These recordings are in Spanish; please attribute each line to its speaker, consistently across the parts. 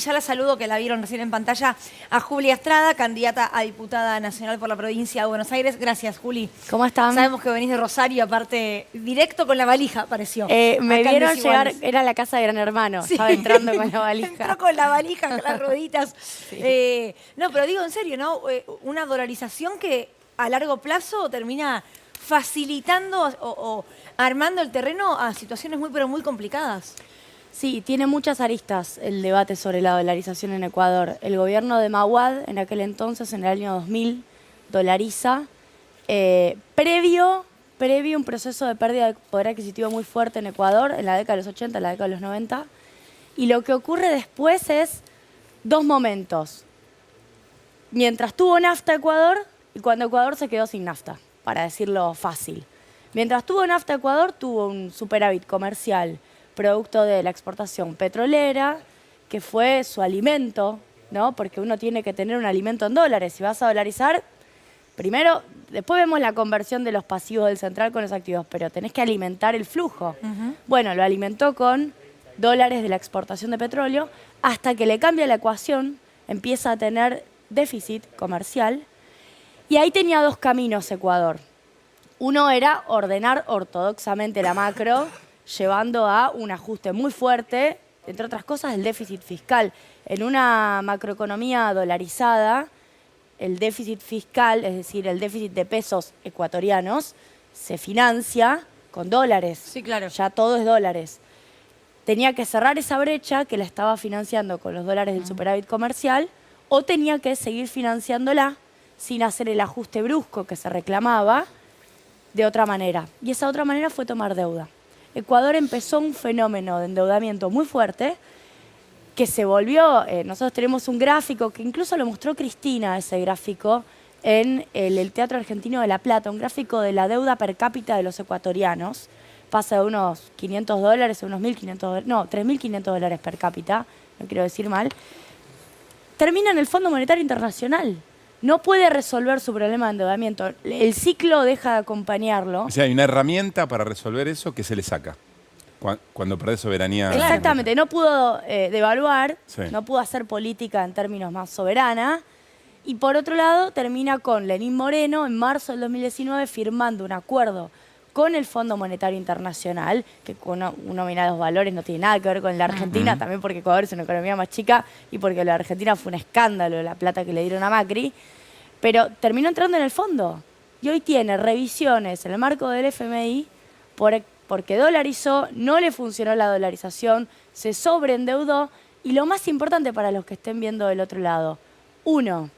Speaker 1: Ya la saludo, que la vieron recién en pantalla, a Julia Estrada, candidata a diputada nacional por la provincia de Buenos Aires. Gracias, Juli.
Speaker 2: ¿Cómo están?
Speaker 1: Sabemos que venís de Rosario, aparte, directo con la valija, pareció.
Speaker 2: Me
Speaker 1: Acá en
Speaker 2: vieron llegar,
Speaker 1: Desiguales.
Speaker 2: era la casa de Gran Hermano,
Speaker 1: Sí.
Speaker 2: estaba entrando con la valija.
Speaker 1: Entró con la valija, con las rueditas. No, pero digo en serio, ¿no? Una dolarización que a largo plazo termina facilitando o armando el terreno a situaciones muy, pero muy complicadas.
Speaker 2: Sí, tiene muchas aristas el debate sobre la dolarización en Ecuador. El gobierno de Mahuad, en aquel entonces, en el año 2000, dolariza, previo un proceso de pérdida de poder adquisitivo muy fuerte en Ecuador, en la década de los 80, en la década de los 90. Y lo que ocurre después es dos momentos. Mientras tuvo nafta Ecuador y cuando Ecuador se quedó sin nafta, para decirlo fácil. Mientras tuvo nafta Ecuador, tuvo un superávit comercial producto de la exportación petrolera, que fue su alimento, ¿no? Porque uno tiene que tener un alimento en dólares. Si vas a dolarizar, primero, después vemos la conversión de los pasivos del central con los activos, pero tenés que alimentar el flujo. Bueno, lo alimentó con dólares de la exportación de petróleo, hasta que le cambia la ecuación, empieza a tener déficit comercial, y ahí tenía dos caminos Ecuador. Uno era ordenar ortodoxamente la macro, llevando a un ajuste muy fuerte, entre otras cosas, el déficit fiscal. En una macroeconomía dolarizada, el déficit fiscal, es decir, el déficit de pesos ecuatorianos, se financia con dólares.
Speaker 1: Sí, claro.
Speaker 2: Ya todo es dólares. Tenía que cerrar esa brecha que la estaba financiando con los dólares del superávit comercial, o tenía que seguir financiándola sin hacer el ajuste brusco que se reclamaba de otra manera. Y esa otra manera fue tomar deuda. Ecuador empezó un fenómeno de endeudamiento muy fuerte que se volvió, nosotros tenemos un gráfico que incluso lo mostró Cristina, ese gráfico, en el Teatro Argentino de La Plata, un gráfico de la deuda per cápita de los ecuatorianos. Pasa de unos $500 a unos 1.500, no, 3.500 dólares per cápita, no quiero decir mal. Termina en el Fondo Monetario Internacional. No puede resolver su problema de endeudamiento. El ciclo deja de acompañarlo.
Speaker 3: O sea, hay una herramienta para resolver eso que se le saca cuando perdés soberanía.
Speaker 2: Exactamente, no pudo devaluar,
Speaker 3: Sí.
Speaker 2: no pudo hacer política en términos más soberana. Y por otro lado, termina con Lenín Moreno en marzo del 2019 firmando un acuerdo con el Fondo Monetario Internacional, que uno mira los valores, no tiene nada que ver con la Argentina, también porque Ecuador es una economía más chica y porque la Argentina fue un escándalo la plata que le dieron a Macri, pero terminó entrando en el fondo. Y hoy tiene revisiones en el marco del FMI porque dolarizó, no le funcionó la dolarización, se sobreendeudó, y lo más importante para los que estén viendo del otro lado, uno,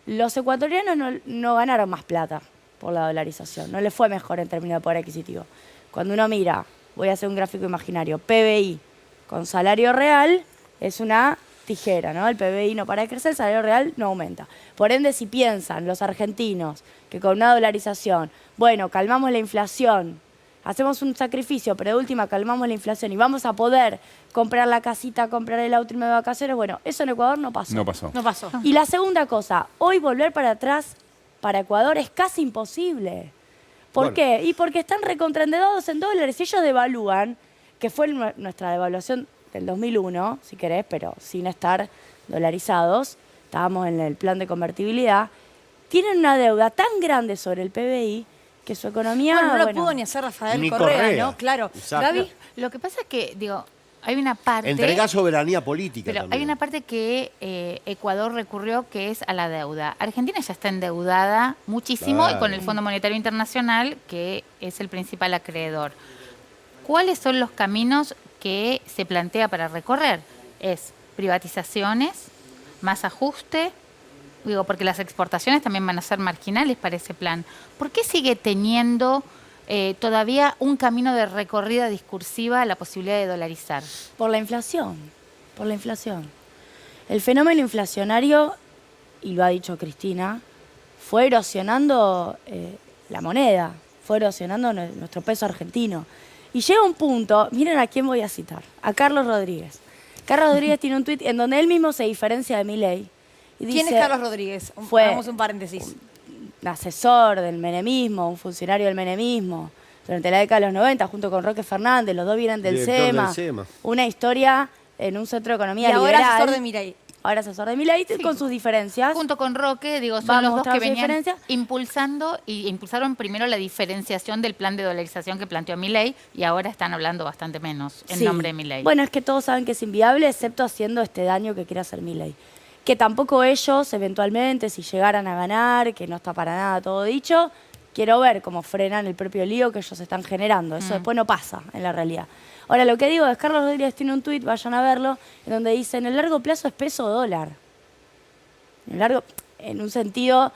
Speaker 2: los ecuatorianos no ganaron más plata por la dolarización, no les fue mejor en términos de poder adquisitivo. Cuando uno mira, voy a hacer un gráfico imaginario, PBI con salario real es una tijera, ¿no? El PBI no para de crecer, el salario real no aumenta. Por ende, si piensan los argentinos que con una dolarización, bueno, calmamos la inflación, hacemos un sacrificio, pero de última calmamos la inflación y vamos a poder comprar la casita, comprar el auto, irme de vacaciones, bueno, eso en Ecuador no pasó.
Speaker 3: No pasó.
Speaker 1: No pasó.
Speaker 2: Y la segunda cosa, hoy volver para atrás para Ecuador es casi imposible. ¿Por qué? Y porque están recontraendeudados en dólares. Si ellos devalúan, que fue nuestra devaluación del 2001, si querés, pero sin estar dolarizados, estábamos en el plan de convertibilidad, tienen una deuda tan grande sobre el PBI que su economía...
Speaker 1: Bueno, no lo pudo ni hacer Rafael
Speaker 4: Ni
Speaker 1: Correa,
Speaker 4: Correa.
Speaker 1: ¿no? Claro.
Speaker 4: Exacto.
Speaker 1: Gaby,
Speaker 5: Lo que pasa es que, digo, hay una parte...
Speaker 4: Entrega soberanía política
Speaker 5: Pero
Speaker 4: también.
Speaker 5: hay una parte que Ecuador recurrió, que es a la deuda. Argentina ya está endeudada muchísimo
Speaker 4: Claro.
Speaker 5: y con el Fondo Monetario Internacional, que es el principal acreedor. ¿Cuáles son los caminos que se plantea para recorrer? Es privatizaciones, más ajuste, digo, porque las exportaciones también van a ser marginales para ese plan. ¿Por qué sigue teniendo todavía un camino de recorrida discursiva la posibilidad de dolarizar?
Speaker 2: Por la inflación, por la inflación. El fenómeno inflacionario, y lo ha dicho Cristina, fue erosionando la moneda, fue erosionando nuestro peso argentino. Y llega un punto, miren a quién voy a citar, a Carlos Rodríguez. Carlos Rodríguez tiene un tuit en donde él mismo se diferencia de Milei. Y
Speaker 1: ¿quién
Speaker 2: dice,
Speaker 1: es Carlos Rodríguez?
Speaker 2: fue-
Speaker 1: Hagamos un paréntesis.
Speaker 2: un asesor del menemismo, un funcionario del menemismo, durante la década de los 90, junto con Roque Fernández, los dos vienen del
Speaker 4: Director
Speaker 2: SEMA.
Speaker 4: del SEMA.
Speaker 2: Una historia en un centro de
Speaker 1: Y
Speaker 2: economía
Speaker 1: ahora
Speaker 2: liberal.
Speaker 1: asesor de Milei.
Speaker 2: Ahora asesor de Milei, con sus diferencias.
Speaker 5: Junto con Roque, digo, son
Speaker 2: Vamos
Speaker 5: los dos
Speaker 2: mostrando
Speaker 5: que
Speaker 2: sus
Speaker 5: venían
Speaker 2: diferencias.
Speaker 5: impulsando y impulsaron primero la diferenciación del plan de dolarización que planteó Milei y ahora están hablando bastante menos en
Speaker 2: Sí.
Speaker 5: nombre de Milei.
Speaker 2: Bueno, es que todos saben que es inviable, excepto haciendo este daño que quiere hacer Milei. Que tampoco ellos, eventualmente, si llegaran a ganar, que no está para nada todo dicho, quiero ver cómo frenan el propio lío que ellos están generando. Eso después no pasa en la realidad. Ahora, lo que digo es, Carlos Rodríguez tiene un tuit, vayan a verlo, en donde dice, en el largo plazo es peso o dólar. En un sentido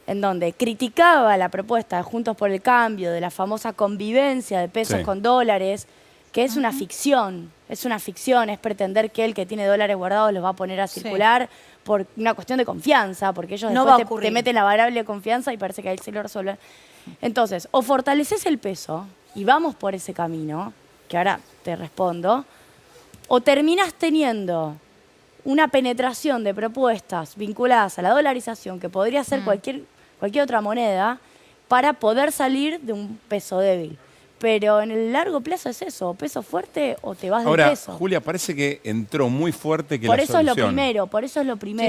Speaker 2: en donde criticaba la propuesta de Juntos por el Cambio, de la famosa convivencia de pesos
Speaker 3: Sí.
Speaker 2: con dólares, que es una ficción, es pretender que el que tiene dólares guardados los va a poner a circular por una cuestión de confianza, porque ellos
Speaker 1: No
Speaker 2: después
Speaker 1: va a
Speaker 2: te
Speaker 1: ocurrir.
Speaker 2: meten la variable de confianza y parece que ahí se lo resuelven. Entonces, o fortaleces el peso y vamos por ese camino, que ahora te respondo, o terminas teniendo una penetración de propuestas vinculadas a la dolarización, que podría ser cualquier otra moneda, para poder salir de un peso débil. Pero en el largo plazo es eso, o peso fuerte o te vas del
Speaker 3: Ahora,
Speaker 2: peso.
Speaker 3: Julia, parece que entró muy fuerte que
Speaker 2: Por
Speaker 3: la
Speaker 2: eso es lo
Speaker 3: solución...
Speaker 2: primero.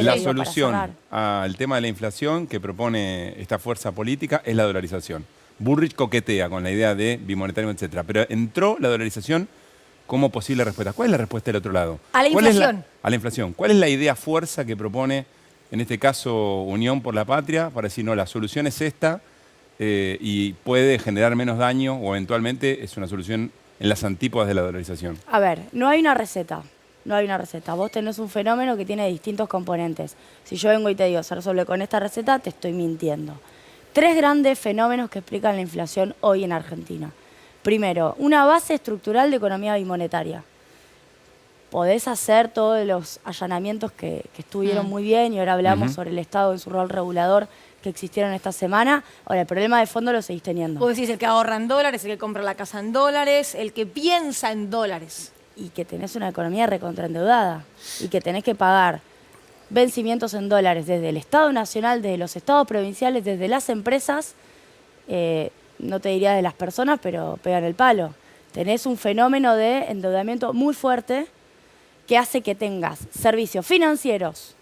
Speaker 3: La
Speaker 2: digo, para
Speaker 3: solución
Speaker 2: cerrar.
Speaker 3: al tema de la inflación que propone esta fuerza política es la dolarización. Bullrich coquetea con la idea de bimonetario, etcétera, pero entró la dolarización como posible respuesta. ¿Cuál es la respuesta del otro lado?
Speaker 1: A la
Speaker 3: ¿Cuál es
Speaker 1: inflación.
Speaker 3: a la inflación. ¿Cuál es la idea fuerza que propone, en este caso, Unión por la Patria, para decir, no, la solución es esta y puede generar menos daño o eventualmente es una solución en las antípodas de la dolarización?
Speaker 2: A ver, no hay una receta. Vos tenés un fenómeno que tiene distintos componentes. Si yo vengo y te digo, se resuelve con esta receta, te estoy mintiendo. 3 grandes fenómenos que explican la inflación hoy en Argentina. Primero, una base estructural de economía bimonetaria. Podés hacer todos los allanamientos que estuvieron muy bien y ahora hablamos sobre el Estado en su rol regulador que existieron esta semana. Ahora, el problema de fondo lo seguís teniendo.
Speaker 1: Vos decís el que ahorra en dólares, el que compra la casa en dólares, el que piensa en dólares.
Speaker 2: Y que tenés una economía recontraendeudada y que tenés que pagar vencimientos en dólares desde el Estado Nacional, desde los estados provinciales, desde las empresas, no te diría de las personas, pero pegan el palo. Tenés un fenómeno de endeudamiento muy fuerte que hace que tengas servicios financieros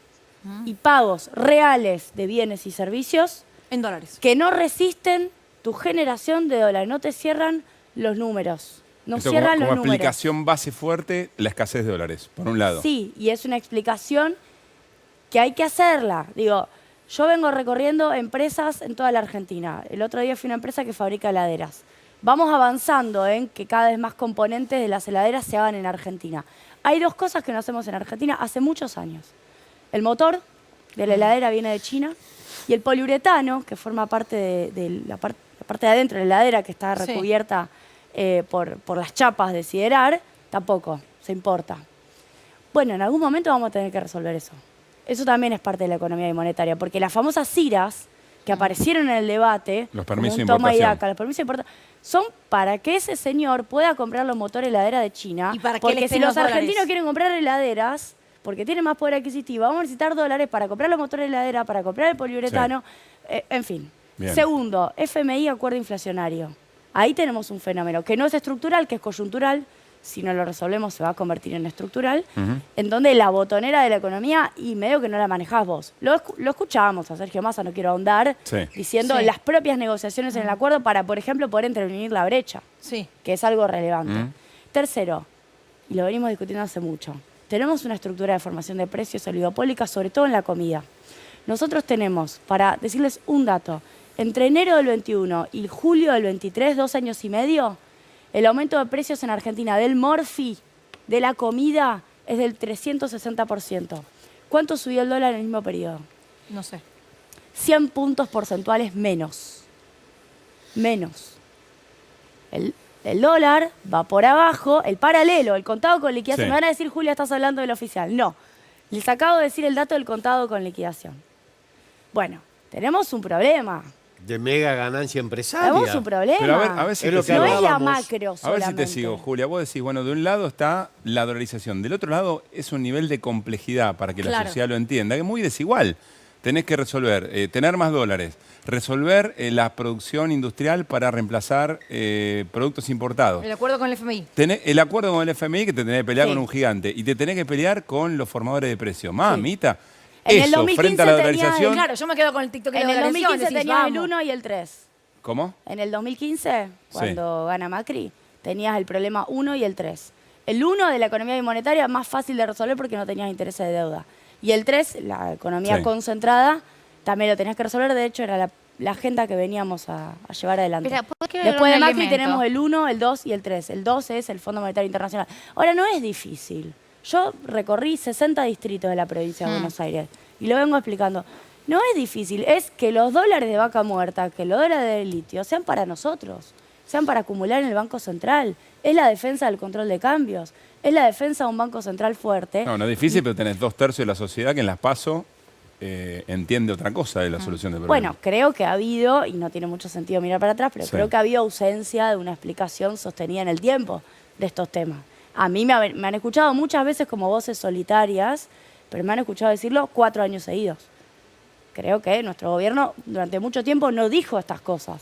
Speaker 2: y pagos reales de bienes y servicios
Speaker 1: En dólares.
Speaker 2: que no resisten tu generación de dólares, no te cierran los números. No
Speaker 3: Esto
Speaker 2: cierran
Speaker 3: como
Speaker 2: los números.
Speaker 3: explicación base fuerte, la escasez de dólares, por un lado.
Speaker 2: Sí, y es una explicación que hay que hacerla. Digo, yo vengo recorriendo empresas en toda la Argentina. El otro día fui a una empresa que fabrica heladeras. Vamos avanzando en que cada vez más componentes de las heladeras se hagan en Argentina. Hay 2 cosas que no hacemos en Argentina hace muchos años. El motor de la heladera viene de China y el poliuretano, que forma parte de la parte de adentro de la heladera, que está
Speaker 1: Sí.
Speaker 2: recubierta por las chapas de siderar, tampoco se importa. Bueno, en algún momento vamos a tener que resolver eso. Eso también es parte de la economía monetaria, porque las famosas CIRAs que aparecieron en el debate,
Speaker 3: Los
Speaker 2: como
Speaker 3: permisos
Speaker 2: un
Speaker 3: de
Speaker 2: toma y
Speaker 3: importación.
Speaker 2: daca, los permisos de importación, son para que ese señor pueda comprar los motores heladera de China,
Speaker 1: Y para que
Speaker 2: porque
Speaker 1: le
Speaker 2: si
Speaker 1: estén
Speaker 2: los
Speaker 1: los dólares.
Speaker 2: argentinos quieren comprar heladeras, porque tienen más poder adquisitivo, vamos a necesitar dólares para comprar los motores de heladera, para comprar el poliuretano, en fin.
Speaker 3: Bien.
Speaker 2: Segundo, FMI, acuerdo inflacionario. Ahí tenemos un fenómeno que no es estructural, que es coyuntural. Si no lo resolvemos se va a convertir en estructural, en donde la botonera de la economía, y medio que no la manejás vos. Lo escuchábamos a Sergio Massa, no quiero ahondar,
Speaker 3: Sí.
Speaker 2: diciendo
Speaker 1: Sí.
Speaker 2: las propias negociaciones en el acuerdo para, por ejemplo, poder intervenir la brecha,
Speaker 1: Sí.
Speaker 2: que es algo relevante. Tercero, y lo venimos discutiendo hace mucho, tenemos una estructura de formación de precios oligopólica, sobre todo en la comida. Nosotros tenemos, para decirles un dato, entre enero del 21 y julio del 23, 2 años y medio, el aumento de precios en Argentina del morfi, de la comida, es del 360%. ¿Cuánto subió el dólar en el mismo periodo?
Speaker 1: No sé.
Speaker 2: 100 puntos porcentuales menos. Menos. El dólar va por abajo, el paralelo, el contado con liquidación.
Speaker 3: Sí.
Speaker 2: Me van a decir, Julia, estás hablando del oficial. No. Les acabo de decir el dato del contado con liquidación. Bueno, tenemos un problema.
Speaker 4: De mega ganancia empresaria.
Speaker 2: Tenemos un problema.
Speaker 3: Pero a ver si
Speaker 4: Es lo
Speaker 3: te
Speaker 4: que
Speaker 2: no
Speaker 3: sigo.
Speaker 2: es la
Speaker 4: hablábamos.
Speaker 2: macro
Speaker 3: A ver si
Speaker 2: solamente.
Speaker 3: te sigo, Julia. Vos decís, bueno, de un lado está la dolarización, del otro lado es un nivel de complejidad para que la
Speaker 1: Claro.
Speaker 3: sociedad lo entienda, que es muy desigual. tenés que resolver, tener más dólares, resolver la producción industrial para reemplazar productos importados.
Speaker 1: El acuerdo con el FMI.
Speaker 3: Tenés el acuerdo con el FMI que te tenés que pelear
Speaker 2: Sí.
Speaker 3: con un gigante y te tenés que pelear con los formadores de precios. Mamita,
Speaker 2: En el
Speaker 3: eso
Speaker 2: 2015
Speaker 3: frente a la
Speaker 2: tenía
Speaker 3: dolarización...
Speaker 1: Claro, yo me quedo con el TikTok de
Speaker 2: En
Speaker 1: la
Speaker 2: el
Speaker 1: dolarización,
Speaker 2: 2015
Speaker 1: decís,
Speaker 2: tenías el
Speaker 1: vamos.
Speaker 2: 1 y el 3.
Speaker 3: ¿Cómo?
Speaker 2: En el 2015, cuando
Speaker 3: Sí.
Speaker 2: gana Macri, tenías el problema 1 y el 3. El 1 de la economía bimonetaria más fácil de resolver porque no tenías intereses de deuda. Y el 3, la economía
Speaker 3: Sí.
Speaker 2: concentrada, también lo tenías que resolver. De hecho, era la agenda que veníamos a llevar adelante.
Speaker 5: Pero, ¿por qué
Speaker 2: Después de
Speaker 5: un
Speaker 2: Macri
Speaker 5: elemento?
Speaker 2: tenemos el 1, el 2 y el 3. El 2 es el Fondo Monetario Internacional. Ahora, no es difícil. Yo recorrí 60 distritos de la provincia de Buenos Aires y lo vengo explicando. No es difícil, es que los dólares de vaca muerta, que los dólares de litio sean para nosotros, sean para acumular en el Banco Central. Es la defensa del control de cambios, es la defensa de un Banco Central fuerte.
Speaker 3: No, no es difícil, pero tenés 2/3 de la sociedad que en las PASO entiende otra cosa de la solución del problema.
Speaker 2: Bueno, creo que ha habido, y no tiene mucho sentido mirar para atrás, pero
Speaker 3: Sí.
Speaker 2: creo que ha habido ausencia de una explicación sostenida en el tiempo de estos temas. A mí me han escuchado muchas veces como voces solitarias, pero me han escuchado decirlo 4 años seguidos. Creo que nuestro gobierno durante mucho tiempo no dijo estas cosas.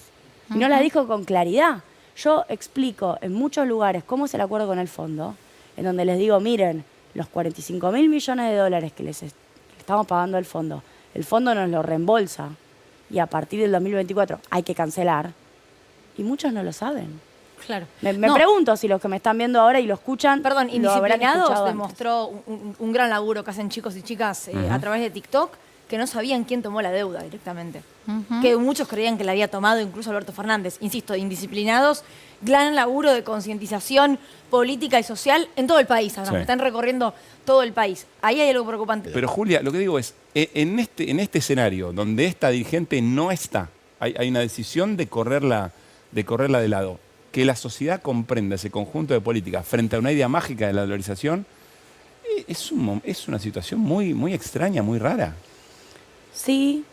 Speaker 2: Y no las dijo con claridad. Yo explico en muchos lugares cómo es el acuerdo con el fondo, en donde les digo, miren, los 45.000 millones de dólares que les estamos pagando al fondo, el fondo nos lo reembolsa y a partir del 2024 hay que cancelar. Y muchos no lo saben.
Speaker 1: Claro.
Speaker 2: Me
Speaker 1: No,
Speaker 2: pregunto si los que me están viendo ahora y lo escuchan,
Speaker 1: Perdón,
Speaker 2: lo habrán escuchado
Speaker 1: Indisciplinados
Speaker 2: antes.
Speaker 1: demostró un gran laburo que hacen chicos y chicas a través de TikTok, que no sabían quién tomó la deuda directamente. Que muchos creían que la había tomado incluso Alberto Fernández. Insisto, Indisciplinados, gran laburo de concientización política y social en todo el país. Además,
Speaker 3: Sí.
Speaker 1: están recorriendo todo el país. Ahí hay algo preocupante.
Speaker 3: Pero Julia, lo que digo es, en este escenario donde esta dirigente no está, hay una decisión de correrla de lado, que la sociedad comprenda ese conjunto de políticas frente a una idea mágica de la dolarización, es una situación muy, muy extraña, muy rara.
Speaker 2: Sí,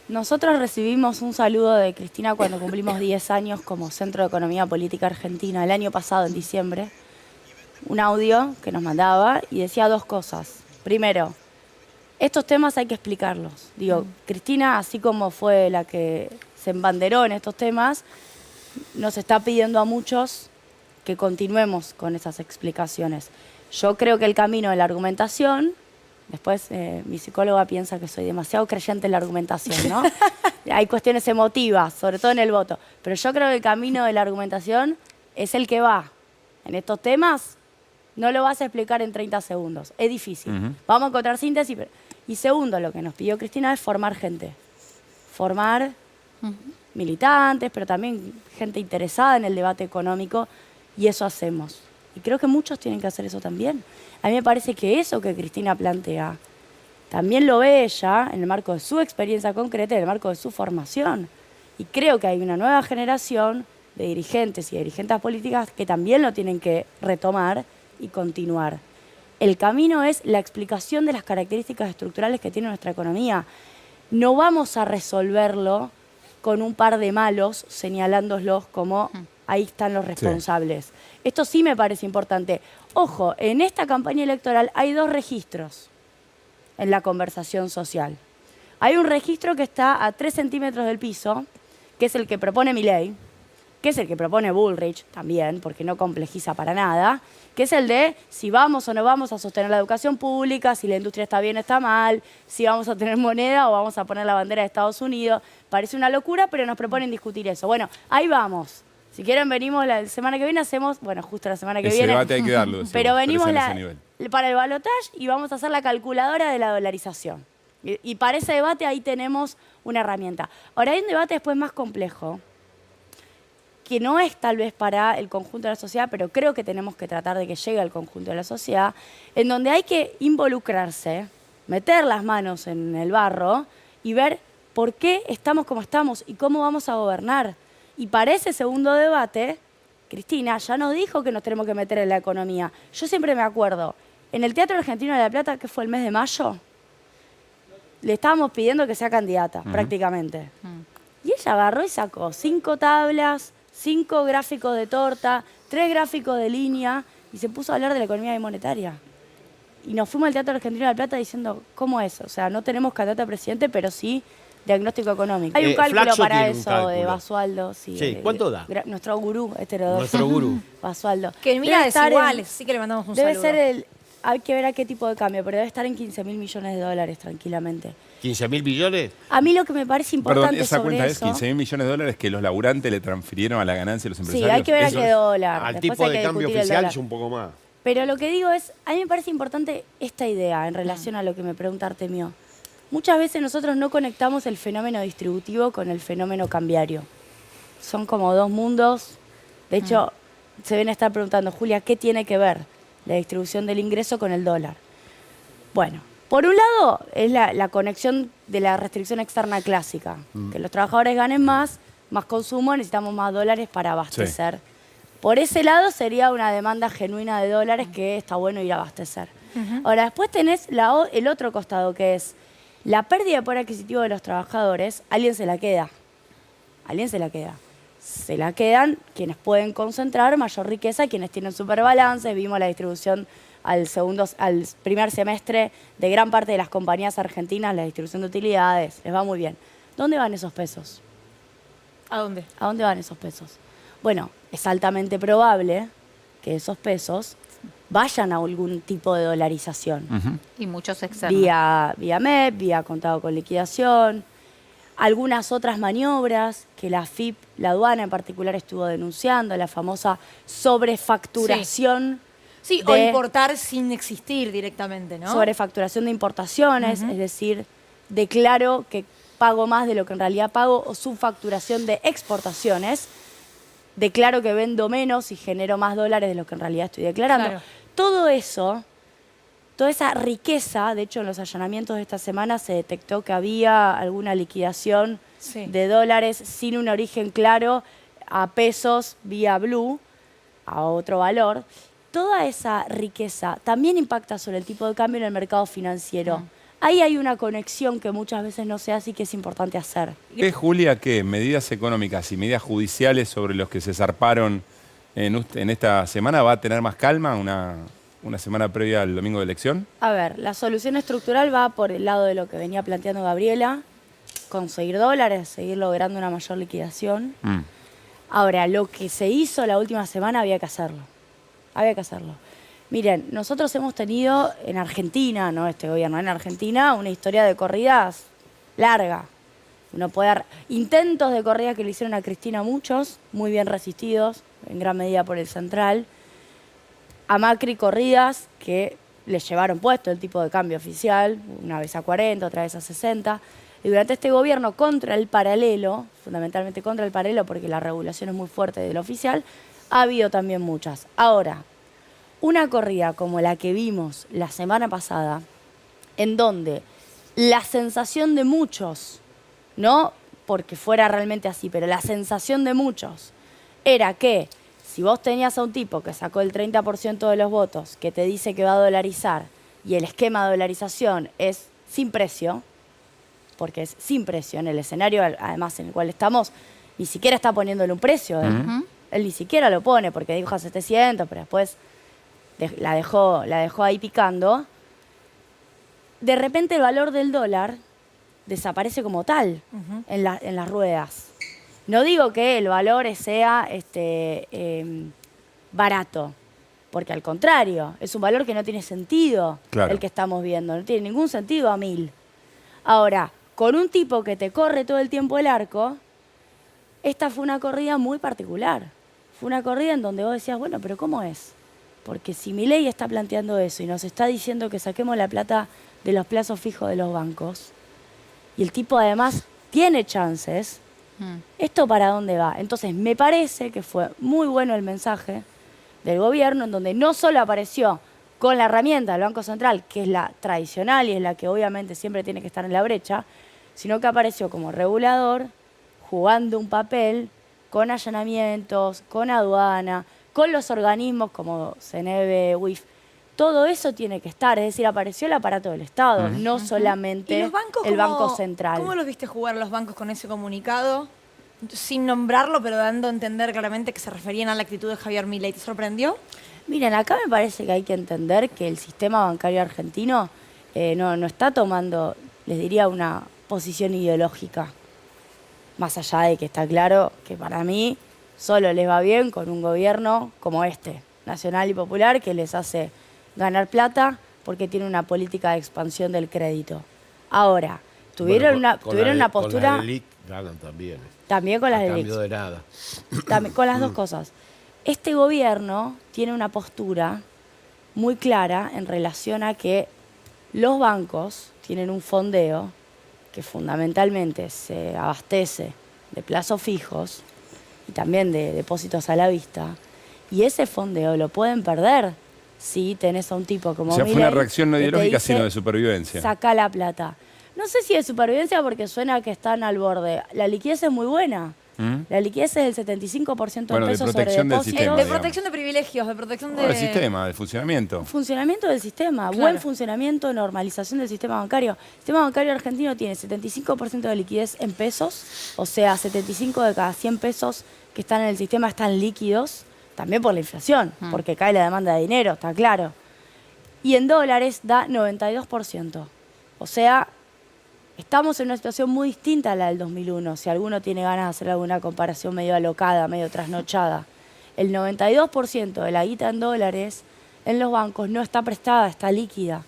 Speaker 2: nosotros recibimos un saludo de Cristina cuando cumplimos 10 años como Centro de Economía Política Argentina, el año pasado, en diciembre. Un audio que nos mandaba y decía 2 cosas. Primero, estos temas hay que explicarlos. Digo, Cristina, así como fue la que se embanderó en estos temas, nos está pidiendo a muchos que continuemos con esas explicaciones. Yo creo que el camino de la argumentación, después mi psicóloga piensa que soy demasiado creyente en la argumentación, ¿no? Hay cuestiones emotivas, sobre todo en el voto, pero yo creo que el camino de la argumentación es el que va. En estos temas no lo vas a explicar en 30 segundos, es difícil. Vamos a encontrar síntesis. Y segundo, lo que nos pidió Cristina es formar gente. Formar militantes, pero también gente interesada en el debate económico, y eso hacemos. Y creo que muchos tienen que hacer eso también. A mí me parece que eso que Cristina plantea, también lo ve ella en el marco de su experiencia concreta, en el marco de su formación. Y creo que hay una nueva generación de dirigentes y de dirigentes políticas que también lo tienen que retomar y continuar. El camino es la explicación de las características estructurales que tiene nuestra economía. No vamos a resolverlo con un par de malos señalándolos como ahí están los responsables. Esto sí me parece importante. Ojo, en esta campaña electoral hay 2 registros en la conversación social. Hay un registro que está a 3 centímetros del piso, que es el que propone Milei, que es el que propone Bullrich también, porque no complejiza para nada, que es el de si vamos o no vamos a sostener la educación pública, si la industria está bien o está mal, si vamos a tener moneda o vamos a poner la bandera de Estados Unidos. Parece una locura, pero nos proponen discutir eso. Bueno, ahí vamos. Si quieren, venimos la semana que viene, hacemos, bueno, justo la semana que
Speaker 3: Ese
Speaker 2: viene.
Speaker 3: debate hay que darlo. decimos,
Speaker 2: Pero venimos
Speaker 3: en ese nivel.
Speaker 2: para el balotaje y vamos a hacer la calculadora de la dolarización. Y para ese debate ahí tenemos una herramienta. Ahora hay un debate después más complejo, que no es tal vez para el conjunto de la sociedad, pero creo que tenemos que tratar de que llegue al conjunto de la sociedad, en donde hay que involucrarse, meter las manos en el barro y ver por qué estamos como estamos y cómo vamos a gobernar. Y para ese segundo debate, Cristina ya nos dijo que nos tenemos que meter en la economía. Yo siempre me acuerdo, en el Teatro Argentino de La Plata, que fue el mes de mayo, le estábamos pidiendo que sea candidata, prácticamente. Y ella agarró y sacó 5 tablas, 5 gráficos de torta, 3 gráficos de línea, y se puso a hablar de la economía monetaria. Y nos fuimos al Teatro Argentino de La Plata diciendo, ¿cómo es? O sea, no tenemos candidato a presidente, pero sí diagnóstico económico. Hay un cálculo
Speaker 4: Flaxo
Speaker 2: para
Speaker 4: tiene un
Speaker 2: eso
Speaker 4: cálculo.
Speaker 2: de Basualdo. Sí,
Speaker 4: Sí, ¿cuánto da?
Speaker 2: Nuestro gurú heterodoxo.
Speaker 4: Nuestro gurú.
Speaker 2: Basualdo.
Speaker 1: Que mira
Speaker 2: Debe estar
Speaker 1: desiguales, sí que le mandamos un
Speaker 2: debe
Speaker 1: saludo.
Speaker 2: ser el... Hay que ver a qué tipo de cambio, pero debe estar en 15.000 millones de dólares tranquilamente.
Speaker 4: ¿15.000 billones?
Speaker 2: A mí lo que me parece importante
Speaker 3: Perdón, esa
Speaker 2: sobre
Speaker 3: cuenta es
Speaker 2: eso...
Speaker 3: 15.000 millones de dólares que los laburantes le transfirieron a la ganancia de los
Speaker 2: Sí,
Speaker 3: empresarios.
Speaker 2: hay que ver a
Speaker 3: Eso
Speaker 2: qué
Speaker 3: es-
Speaker 2: dólar.
Speaker 4: Al
Speaker 2: Después
Speaker 4: tipo
Speaker 2: hay
Speaker 4: de
Speaker 2: que
Speaker 4: cambio
Speaker 2: discutir el
Speaker 4: oficial
Speaker 2: dólar.
Speaker 4: es un poco más.
Speaker 2: Pero lo que digo es, a mí me parece importante esta idea en relación a lo que me pregunta Artemio. Muchas veces nosotros no conectamos el fenómeno distributivo con el fenómeno cambiario. Son como dos mundos. De hecho, se ven a estar preguntando, Julia, ¿qué tiene que ver la distribución del ingreso con el dólar? Bueno, por un lado es la conexión de la restricción externa clásica. Que los trabajadores ganen más consumo, necesitamos más dólares para abastecer. Por ese lado sería una demanda genuina de dólares que está bueno ir a abastecer. Ahora, después tenés el otro costado, que es la pérdida de poder adquisitivo de los trabajadores. Alguien se la queda. Alguien se la queda. Se la quedan quienes pueden concentrar mayor riqueza, quienes tienen superbalances. Vimos la distribución al primer semestre de gran parte de las compañías argentinas, la distribución de utilidades. Les va muy bien. ¿Dónde van esos pesos?
Speaker 1: ¿A dónde?
Speaker 2: ¿A dónde van esos pesos? Bueno, es altamente probable que esos pesos vayan a algún tipo de dolarización.
Speaker 5: Y muchos externos.
Speaker 2: Vía MEP, vía contado con liquidación, algunas otras maniobras que la AFIP, la aduana en particular, estuvo denunciando, la famosa sobrefacturación.
Speaker 1: Sí, o importar sin existir directamente, ¿no?
Speaker 2: Sobrefacturación de importaciones, es decir, declaro que pago más de lo que en realidad pago, o subfacturación de exportaciones, declaro que vendo menos y genero más dólares de lo que en realidad estoy declarando.
Speaker 1: Claro.
Speaker 2: Todo eso, toda esa riqueza, de hecho en los allanamientos de esta semana se detectó que había alguna liquidación de dólares sin un origen claro a pesos vía blue, a otro valor. Toda esa riqueza también impacta sobre el tipo de cambio en el mercado financiero. Ahí hay una conexión que muchas veces no se hace y que es importante hacer.
Speaker 3: ¿Qué, Julia, qué medidas económicas y medidas judiciales sobre los que se zarparon en esta semana va a tener más calma una semana previa al domingo de elección?
Speaker 2: A ver, la solución estructural va por el lado de lo que venía planteando Gabriela, conseguir dólares, seguir logrando una mayor liquidación. Ahora, lo que se hizo la última semana había que hacerlo. Había que hacerlo. Miren, nosotros hemos tenido en Argentina, no este gobierno, en Argentina, una historia de corridas larga. Uno puede dar intentos de corridas que le hicieron a Cristina muchos, muy bien resistidos, en gran medida por el central. A Macri corridas que le llevaron puesto el tipo de cambio oficial, una vez a 40, otra vez a 60. Y durante este gobierno contra el paralelo, fundamentalmente contra el paralelo porque la regulación es muy fuerte del oficial, ha habido también muchas. Ahora, una corrida como la que vimos la semana pasada, en donde la sensación de muchos, no porque fuera realmente así, pero la sensación de muchos era que si vos tenías a un tipo que sacó el 30% de los votos, que te dice que va a dolarizar, y el esquema de dolarización es sin precio, porque es sin precio en el escenario, además en el cual estamos, ni siquiera está poniéndole un precio. Él ni siquiera lo pone, porque dijo a 700, pero después la dejó ahí picando. De repente el valor del dólar desaparece como tal en las ruedas. No digo que el valor sea barato, porque al contrario, es un valor que no tiene sentido el que estamos viendo, no tiene ningún sentido a 1000. Ahora, con un tipo que te corre todo el tiempo el arco, esta fue una corrida muy particular. Fue una corrida en donde vos decías, bueno, pero ¿cómo es? Porque si Milei está planteando eso y nos está diciendo que saquemos la plata de los plazos fijos de los bancos, y el tipo además tiene chances, ¿esto para dónde va? Entonces me parece que fue muy bueno el mensaje del gobierno, en donde no solo apareció con la herramienta del Banco Central, que es la tradicional y es la que obviamente siempre tiene que estar en la brecha, sino que apareció como regulador, jugando un papel con allanamientos, con aduana, con los organismos como CNB, UIF. Todo eso tiene que estar, es decir, apareció el aparato del Estado, no solamente
Speaker 1: ¿Y los bancos,
Speaker 2: el Banco Central.
Speaker 1: ¿Cómo los viste jugar los bancos con ese comunicado? Sin nombrarlo, pero dando a entender claramente que se referían a la actitud de Javier Milei. ¿Te sorprendió?
Speaker 2: Miren, acá me parece que hay que entender que el sistema bancario argentino no está tomando, les diría, una posición ideológica. Más allá de que está claro que para mí solo les va bien con un gobierno como este, nacional y popular, que les hace ganar plata porque tiene una política de expansión del crédito. Ahora, tuvieron una postura...
Speaker 4: Con la LELIQ ganan también.
Speaker 2: También con las
Speaker 4: A
Speaker 2: LELIQ.
Speaker 4: cambio de nada.
Speaker 2: También, con las dos cosas. Este gobierno tiene una postura muy clara en relación a que los bancos tienen un fondeo que fundamentalmente se abastece de plazos fijos y también de depósitos a la vista, y ese fondeo lo pueden perder si tenés a un tipo como
Speaker 3: O sea, fue
Speaker 2: Milei
Speaker 3: una reacción no
Speaker 2: que te
Speaker 3: ideológica,
Speaker 2: dice,
Speaker 3: sino de supervivencia.
Speaker 2: saca la plata. No sé si de supervivencia porque suena que están al borde. La liquidez es muy buena. La liquidez es del 75% en
Speaker 3: Bueno, de
Speaker 2: pesos sobre
Speaker 3: protección del
Speaker 2: depósitos.
Speaker 3: sistema,
Speaker 1: De
Speaker 3: digamos.
Speaker 1: protección de privilegios, de protección
Speaker 3: Del
Speaker 1: de...
Speaker 3: sistema, del funcionamiento.
Speaker 2: Funcionamiento del sistema,
Speaker 1: Claro.
Speaker 2: buen funcionamiento, normalización del sistema bancario. El sistema bancario argentino tiene 75% de liquidez en pesos, o sea, 75 de cada 100 pesos que están en el sistema están líquidos, también por la inflación, porque cae la demanda de dinero, está claro. Y en dólares da 92%. O sea, estamos en una situación muy distinta a la del 2001, si alguno tiene ganas de hacer alguna comparación medio alocada, medio trasnochada. El 92% de la guita en dólares en los bancos no está prestada, está líquida.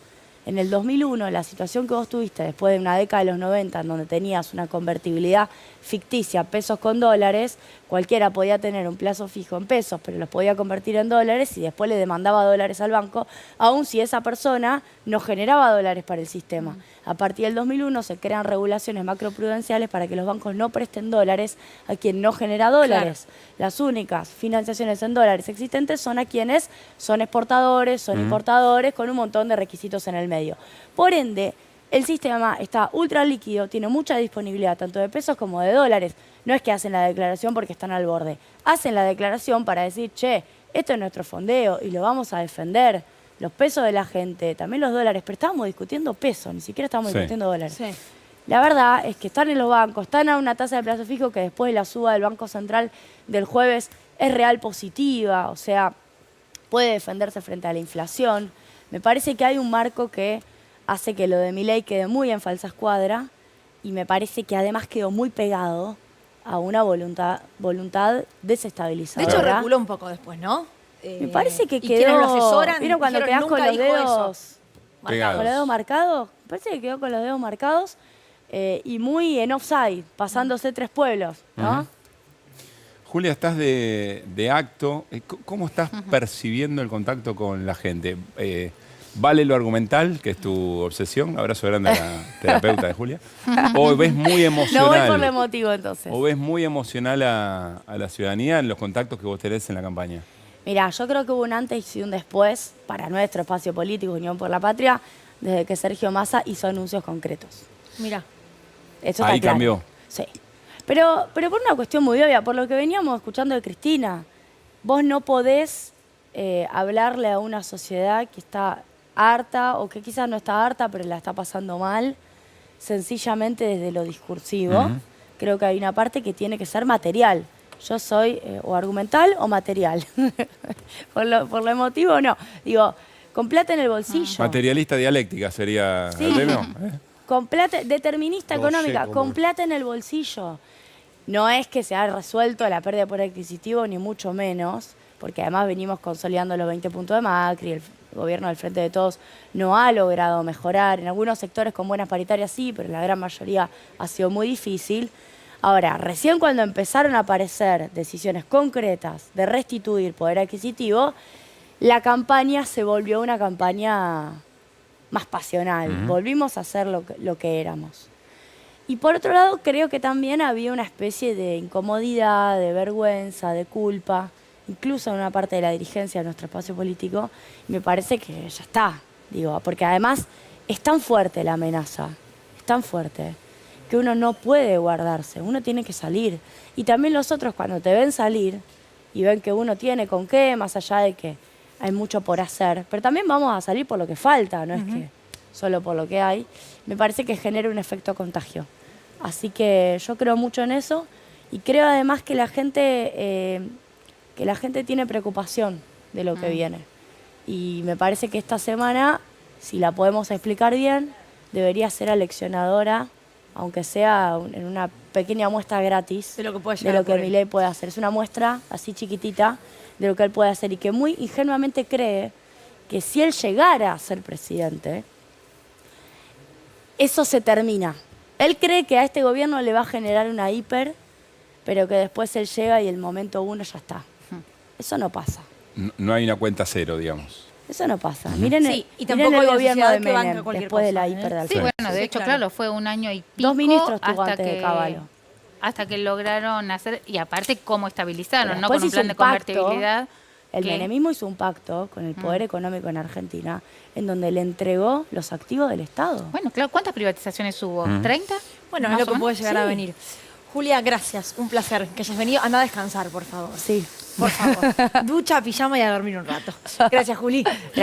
Speaker 2: En el 2001, la situación que vos tuviste después de una década de los 90, en donde tenías una convertibilidad ficticia, pesos con dólares, cualquiera podía tener un plazo fijo en pesos, pero los podía convertir en dólares y después le demandaba dólares al banco, aun si esa persona no generaba dólares para el sistema. A partir del 2001 se crean regulaciones macroprudenciales para que los bancos no presten dólares a quien no genera dólares. Las únicas financiaciones en dólares existentes son a quienes son exportadores, son importadores, con un montón de requisitos en el medio. Por ende, el sistema está ultra líquido, tiene mucha disponibilidad, tanto de pesos como de dólares. No es que hacen la declaración porque están al borde. Hacen la declaración para decir, che, esto es nuestro fondeo y lo vamos a defender. Los pesos de la gente, también los dólares, pero estábamos discutiendo pesos, ni siquiera estábamos discutiendo dólares.
Speaker 1: Sí.
Speaker 2: La verdad es que están en los bancos, están a una tasa de plazo fijo que después de la suba del Banco Central del jueves es real positiva, o sea, puede defenderse frente a la inflación. Me parece que hay un marco que hace que lo de Milei quede muy en falsa escuadra y me parece que además quedó muy pegado a una voluntad
Speaker 1: De
Speaker 2: desestabilizadora.
Speaker 1: hecho, reculó un poco después, ¿no?
Speaker 2: Me parece que
Speaker 1: y
Speaker 2: quedó...
Speaker 1: quienes lo asesoran
Speaker 2: ¿Vieron cuando
Speaker 1: dijeron,
Speaker 2: quedás con
Speaker 1: "Nunca
Speaker 2: los
Speaker 1: dijo eso".
Speaker 2: dedos...
Speaker 3: Pegados.
Speaker 2: ¿Con los dedos marcados? Me parece que quedó con los dedos marcados y muy en offside, pasándose 3 pueblos, ¿no?
Speaker 3: Julia, estás de acto. ¿Cómo estás percibiendo el contacto con la gente? ¿Vale lo argumental, que es tu obsesión? Abrazo grande a la terapeuta de Julia. ¿O ves muy emocional?
Speaker 2: No voy por lo emotivo, entonces.
Speaker 3: ¿O ves muy emocional a la ciudadanía en los contactos que vos tenés en la campaña?
Speaker 2: Mirá, yo creo que hubo un antes y un después para nuestro espacio político, Unión por la Patria, desde que Sergio Massa hizo anuncios concretos.
Speaker 1: Mira.
Speaker 2: Eso
Speaker 3: Ahí
Speaker 2: está claro.
Speaker 3: cambió.
Speaker 2: Sí. Pero por una cuestión muy obvia, por lo que veníamos escuchando de Cristina, vos no podés hablarle a una sociedad que está harta o que quizás no está harta, pero la está pasando mal, sencillamente desde lo discursivo. Creo que hay una parte que tiene que ser material. Yo soy o argumental o material. por lo emotivo, no. Digo, con plata en el bolsillo.
Speaker 3: Materialista dialéctica sería
Speaker 2: Sí.
Speaker 3: el término.
Speaker 2: Con plata, determinista
Speaker 4: No sé
Speaker 2: económica,
Speaker 4: cómo
Speaker 2: con
Speaker 4: es.
Speaker 2: plata en el bolsillo. No es que se haya resuelto la pérdida de poder adquisitivo, ni mucho menos, porque además venimos consolidando los 20 puntos de Macri, el gobierno del Frente de Todos no ha logrado mejorar, en algunos sectores con buenas paritarias sí, pero en la gran mayoría ha sido muy difícil. Ahora, recién cuando empezaron a aparecer decisiones concretas de restituir poder adquisitivo, la campaña se volvió una campaña más pasional. Volvimos a ser lo que éramos. Y por otro lado, creo que también había una especie de incomodidad, de vergüenza, de culpa, incluso en una parte de la dirigencia de nuestro espacio político. Y me parece que ya está, digo, porque además es tan fuerte la amenaza, es tan fuerte, que uno no puede guardarse, uno tiene que salir. Y también los otros cuando te ven salir y ven que uno tiene con qué, más allá de que hay mucho por hacer, pero también vamos a salir por lo que falta, no es que solo por lo que hay, me parece que genera un efecto contagio. Así que yo creo mucho en eso y creo además que la gente tiene preocupación de lo que viene. Y me parece que esta semana, si la podemos explicar bien, debería ser aleccionadora, aunque sea en una pequeña muestra gratis
Speaker 1: De lo que puede
Speaker 2: de
Speaker 1: llegar
Speaker 2: lo
Speaker 1: a
Speaker 2: que
Speaker 1: ocurrir.
Speaker 2: Milei puede hacer. Es una muestra así chiquitita de lo que él puede hacer y que muy ingenuamente cree que si él llegara a ser presidente, eso se termina. Él cree que a este gobierno le va a generar una hiper, pero que después él llega y el momento uno ya está. Eso no pasa.
Speaker 3: No hay una cuenta cero, digamos.
Speaker 2: Eso no pasa. Miren,
Speaker 1: Sí, y
Speaker 2: miren
Speaker 1: tampoco hay
Speaker 2: el
Speaker 1: una
Speaker 2: gobierno
Speaker 1: sociedad
Speaker 2: de
Speaker 1: que banca
Speaker 2: Menem
Speaker 1: cualquier
Speaker 2: después de la
Speaker 1: cosa, ¿eh?
Speaker 2: hiper de
Speaker 5: Sí,
Speaker 2: Alfonsín.
Speaker 5: bueno, de
Speaker 1: Sí,
Speaker 5: hecho,
Speaker 1: claro.
Speaker 5: claro, fue un año y pico.
Speaker 2: Dos ministros tuvo
Speaker 5: hasta
Speaker 2: antes de
Speaker 5: que-
Speaker 2: Caballo.
Speaker 5: Hasta que lograron hacer, y aparte cómo estabilizaron,
Speaker 2: Pero
Speaker 5: ¿no? Con
Speaker 2: después
Speaker 5: un
Speaker 2: hizo
Speaker 5: plan
Speaker 2: un
Speaker 5: de
Speaker 2: pacto.
Speaker 5: convertibilidad.
Speaker 2: El
Speaker 5: que-
Speaker 2: menemismo hizo un pacto con el poder económico en Argentina en donde le entregó los activos del Estado.
Speaker 5: Bueno, claro, ¿cuántas privatizaciones hubo? ¿30?
Speaker 1: Bueno, es
Speaker 5: ¿Más
Speaker 1: lo
Speaker 5: o
Speaker 1: que
Speaker 5: menos?
Speaker 1: puede llegar a
Speaker 2: Sí.
Speaker 1: venir. Julia, gracias. Un placer que hayas venido. Anda a descansar, por favor.
Speaker 2: Sí.
Speaker 1: Por favor. Ducha, pijama y a dormir un rato. Gracias, Juli.
Speaker 2: Gracias.